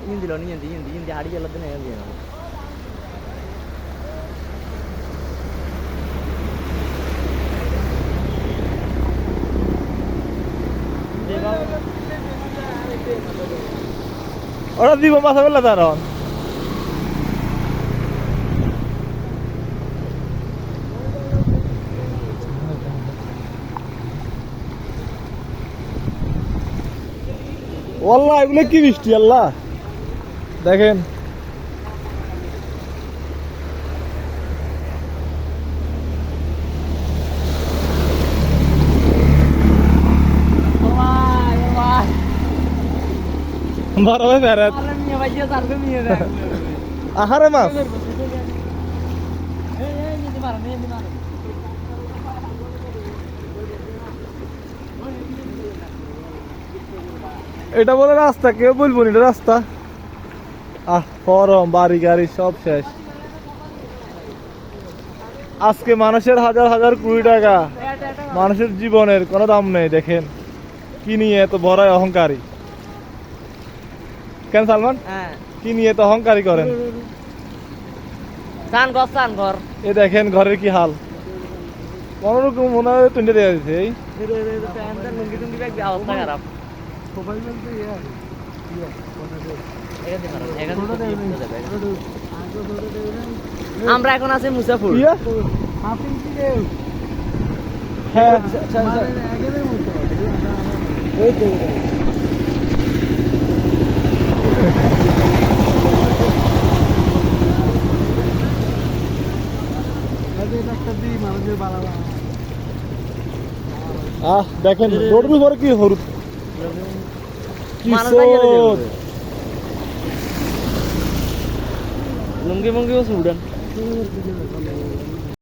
ఇందులో ఇంది అడిగి వెళ్ళొద్దు ఏం చేయను ওরা দিব মাথা বেলা তার আল্লাহ এগুলো কি বৃষ্টি আল্লাহ দেখেন বড় ফেরত আহারে মাছ এটা বলে রাস্তা কেউ বলবো না এটা রাস্তা ফরম বাড়ি গাড়ি সব শেষ আজকে মানুষের হাজার হাজার কোটি টাকা মানুষের জীবনের কোনো দাম নেই দেখেন কি নিয়ে এত বড় অহংকারী কেন সালমান কি নিয়ে এত অহংকারী করেন এ দেখেন ঘরের কি হাল কোনোরকম মনে হয় তুলে দেওয়া দিচ্ছে এই অবস্থা খারাপ আমরা এখন আছি মুসাফুর হ্যাঁ দেখেন রোডের উপরে কি হলুদ লুঙ্গি মুঙ্গিও সুডান